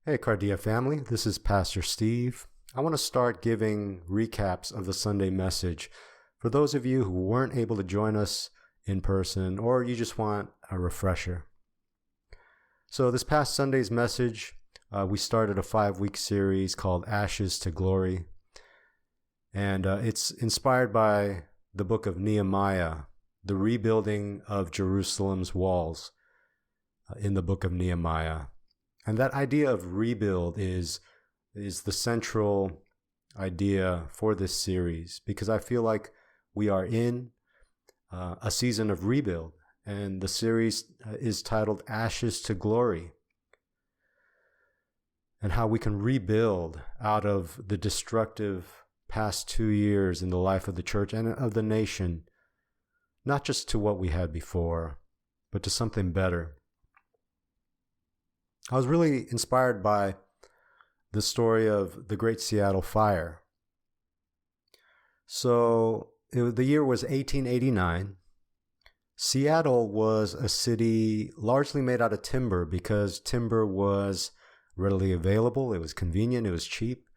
Hey, Cardia family, this is Pastor Steve. I want to start giving recaps of the Sunday message for those of you who weren't able to join us in person or you just want a refresher. So this past Sunday's message, we started a 5-week series called Ashes to Glory, and it's inspired by the book of Nehemiah, the rebuilding of Jerusalem's walls in the book of Nehemiah. And that idea of rebuild is the central idea for this series, because I feel like we are in a season of rebuild, and the series is titled Ashes to Glory, and how we can rebuild out of the destructive past 2 years in the life of the church and of the nation, not just to what we had before, but to something better. I was really inspired by the story of the Great Seattle Fire. So the year was 1889. Seattle was a city largely made out of timber because timber was readily available, it was convenient, it was cheap.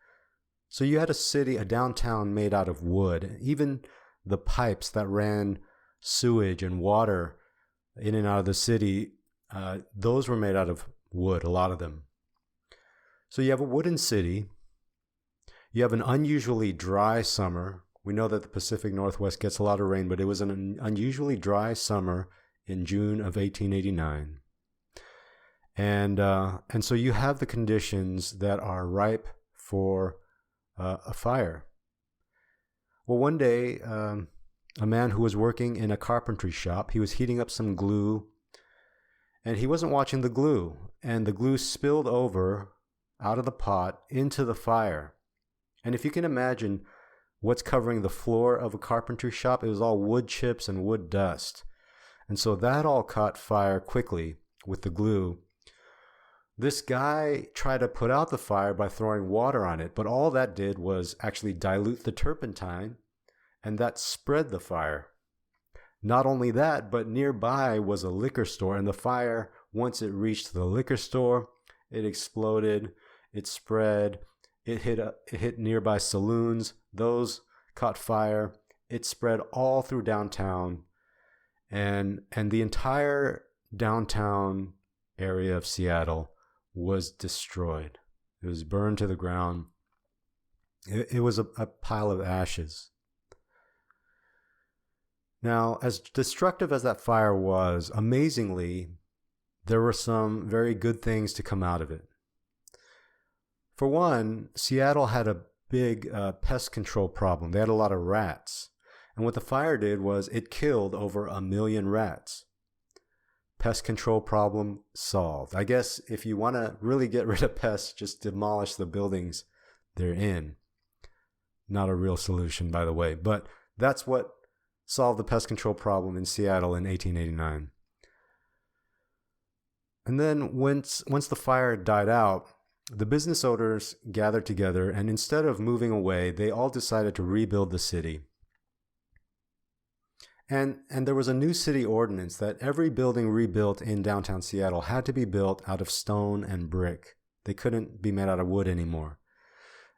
So you had a downtown made out of wood. Even the pipes that ran sewage and water in and out of the city, those were made out of wood, a lot of them. So you have a wooden city. You have an unusually dry summer. We know that the Pacific Northwest gets a lot of rain, but it was an unusually dry summer in June of 1889. And so you have the conditions that are ripe for a fire. Well, one day, a man who was working in a carpentry shop, he was heating up some glue, and he wasn't watching the glue, and the glue spilled over out of the pot into the fire. And if you can imagine what's covering the floor of a carpentry shop, it was all wood chips and wood dust. And so that all caught fire quickly with the glue. This guy tried to put out the fire by throwing water on it, but all that did was actually dilute the turpentine, and that spread the fire. Not only that, but nearby was a liquor store, and the fire, once it reached the liquor store, it exploded, it spread, it hit nearby saloons, those caught fire, it spread all through downtown, and the entire downtown area of Seattle was destroyed. It was burned to the ground. It was a pile of ashes. Now, as destructive as that fire was, amazingly, there were some very good things to come out of it. For one, Seattle had a big pest control problem. They had a lot of rats. And what the fire did was it killed over 1 million rats. Pest control problem solved. I guess if you want to really get rid of pests, just demolish the buildings they're in. Not a real solution, by the way, but that's what solved the pest control problem in Seattle in 1889. And then once the fire died out, the business owners gathered together, and instead of moving away, they all decided to rebuild the city. And there was a new city ordinance that every building rebuilt in downtown Seattle had to be built out of stone and brick. They couldn't be made out of wood anymore.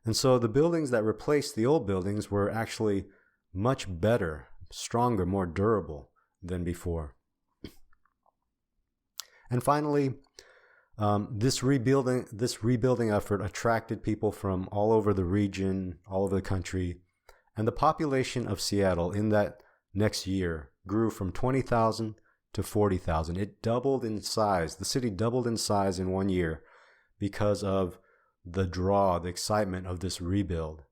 And so the buildings that replaced the old buildings were actually much better, stronger, more durable than before. And finally, this rebuilding effort attracted people from all over the region, all over the country, and the population of Seattle in that next year grew from 20,000 to 40,000. It doubled in size. The city doubled in size in 1 year because of the draw, the excitement of this rebuild.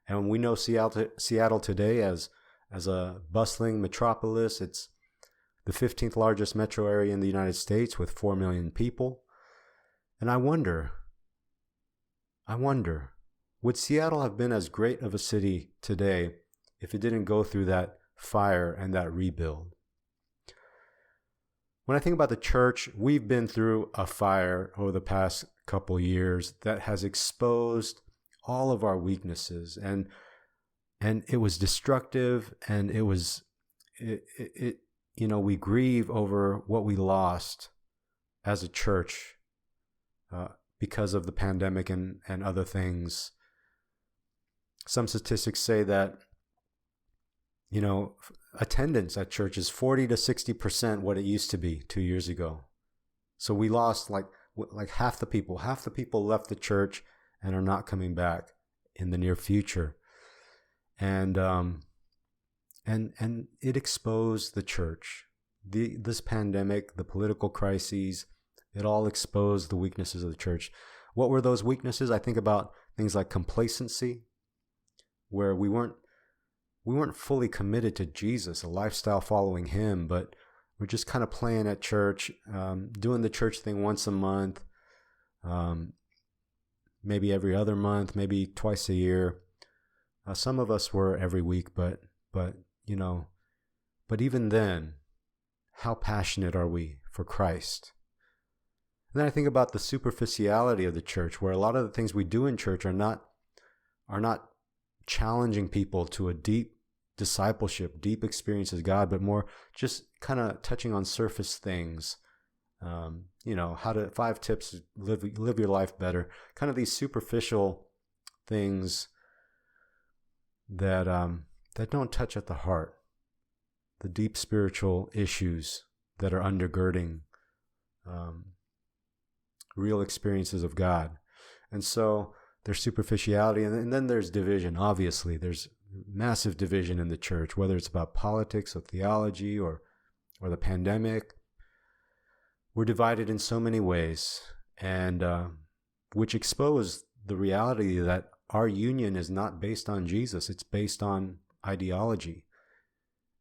And we know Seattle today as a bustling metropolis. It's the 15th largest metro area in the United States with 4 million people. And I wonder, would Seattle have been as great of a city today if it didn't go through that fire and that rebuild? When I think about the church, we've been through a fire over the past couple years that has exposed all of our weaknesses, and it was destructive, and we grieve over what we lost as a church because of the pandemic and other things. Some statistics say that, attendance at church is 40 to 60% what it used to be 2 years ago. So we lost like half the people. Half the people left the church and are not coming back in the near future. And it exposed the church. This pandemic, the political crises, it all exposed the weaknesses of the church. What were those weaknesses? I think about things like complacency, where we weren't fully committed to Jesus, a lifestyle following him, but we're just kind of playing at church, doing the church thing once a month, maybe every other month, maybe twice a year. Some of us were every week, but even then, how passionate are we for Christ? And then I think about the superficiality of the church, where a lot of the things we do in church are not challenging people to a deep discipleship, deep experience of God, but more just kind of touching on surface things. How to 5 tips to live your life better. Kind of these superficial things that don't touch at the heart, the deep spiritual issues that are undergirding real experiences of God. And so there's superficiality, and then there's division. Obviously, there's massive division in the church, whether it's about politics or theology or the pandemic. We're divided in so many ways, and which expose the reality that our union is not based on Jesus. It's based on ideology.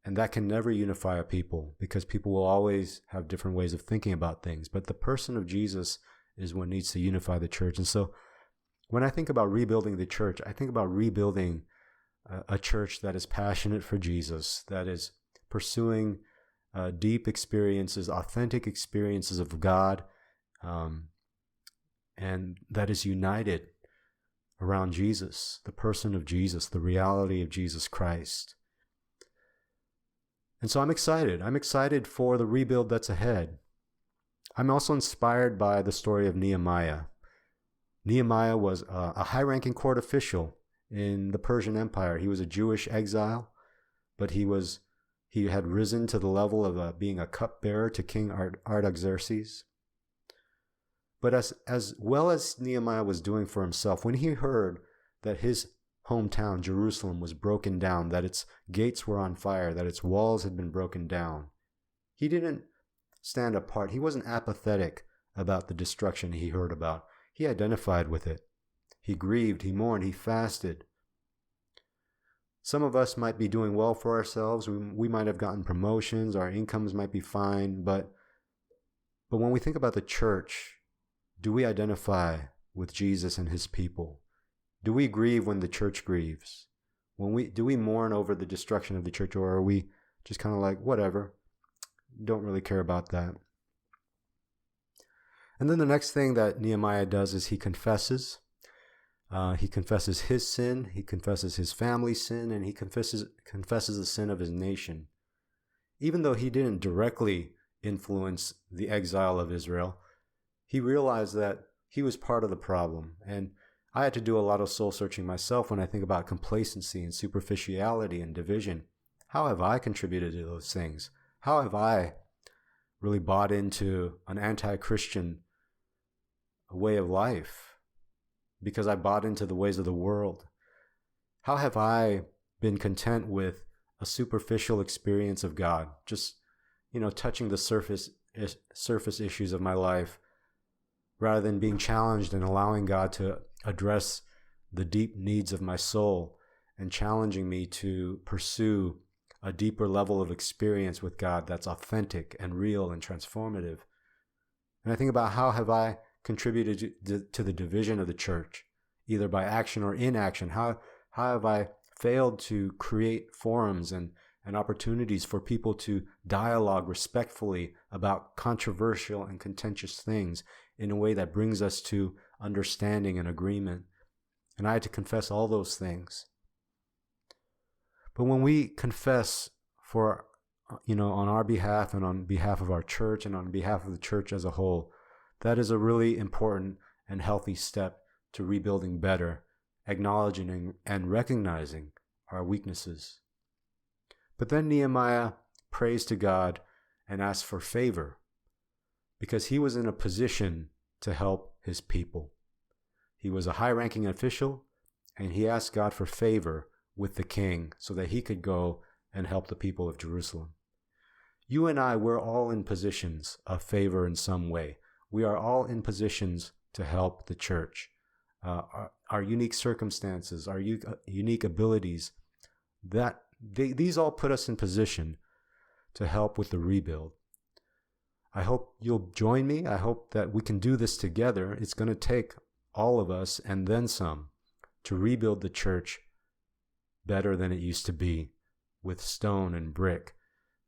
And that can never unify a people, because people will always have different ways of thinking about things. But the person of Jesus is what needs to unify the church. And so when I think about rebuilding the church, I think about rebuilding a church that is passionate for Jesus, that is pursuing deep experiences, authentic experiences of God, and that is united around Jesus, the person of Jesus, the reality of Jesus Christ. And so I'm excited. I'm excited for the rebuild that's ahead. I'm also inspired by the story of Nehemiah. Nehemiah was a high-ranking court official in the Persian Empire. He was a Jewish exile, but he had risen to the level of being a cupbearer to King Artaxerxes. But as well as Nehemiah was doing for himself, when he heard that his hometown, Jerusalem, was broken down, that its gates were on fire, that its walls had been broken down, he didn't stand apart. He wasn't apathetic about the destruction he heard about. He identified with it. He grieved, he mourned, he fasted. Some of us might be doing well for ourselves. We might have gotten promotions. Our incomes might be fine. But when we think about the church, do we identify with Jesus and his people? Do we grieve when the church grieves? Do we mourn over the destruction of the church, or are we just kind of like, whatever, don't really care about that? And then the next thing that Nehemiah does is he confesses. He confesses his sin, he confesses his family's sin, and he confesses the sin of his nation. Even though he didn't directly influence the exile of Israel, he realized that he was part of the problem. And I had to do a lot of soul searching myself when I think about complacency and superficiality and division. How have I contributed to those things? How have I really bought into an anti-Christian way of life because I bought into the ways of the world? How have I been content with a superficial experience of God, just, touching the surface issues of my life, rather than being challenged and allowing God to address the deep needs of my soul and challenging me to pursue a deeper level of experience with God that's authentic and real and transformative? And I think about, how have I contributed to the division of the church, either by action or inaction? How have I failed to create forums and opportunities for people to dialogue respectfully about controversial and contentious things in a way that brings us to understanding and agreement? And I had to confess all those things. But when we confess for, on our behalf and on behalf of our church and on behalf of the church as a whole, that is a really important and healthy step to rebuilding better, acknowledging and recognizing our weaknesses. But then Nehemiah prays to God and asks for favor because he was in a position to help his people. He was a high-ranking official, and he asked God for favor with the king so that he could go and help the people of Jerusalem. You and I, we're all in positions of favor in some way. We are all in positions to help the church. Our unique circumstances, our unique abilities, these all put us in position to help with the rebuild. I hope you'll join me. I hope that we can do this together. It's going to take all of us and then some to rebuild the church better than it used to be with stone and brick.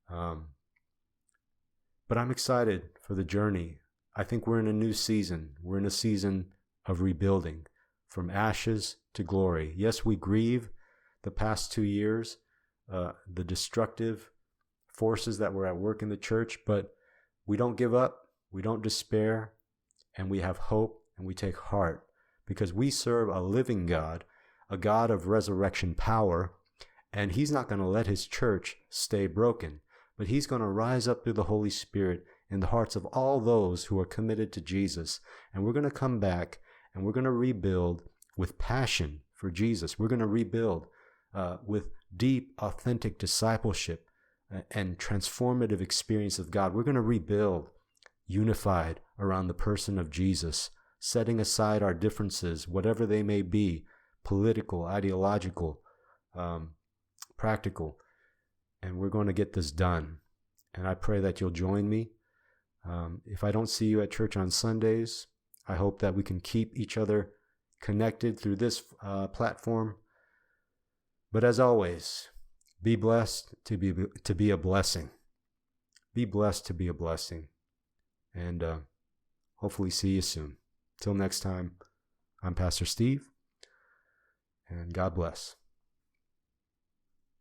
But I'm excited for the journey. I think we're in a new season. We're in a season of rebuilding from ashes to glory. Yes, we grieve the past 2 years, the destructive forces that were at work in the church, but we don't give up, we don't despair, and we have hope and we take heart because we serve a living God, a God of resurrection power, and he's not going to let his church stay broken, but he's going to rise up through the Holy Spirit in the hearts of all those who are committed to Jesus. And we're going to come back and we're going to rebuild with passion for Jesus. We're going to rebuild with deep, authentic discipleship and transformative experience of God. We're going to rebuild unified around the person of Jesus, setting aside our differences, whatever they may be, political, ideological, practical, and we're going to get this done. And I pray that you'll join me. If I don't see you at church on Sundays, I hope that we can keep each other connected through this platform. But as always, be blessed to be a blessing. Be blessed to be a blessing. And hopefully see you soon. Till next time, I'm Pastor Steve, and God bless.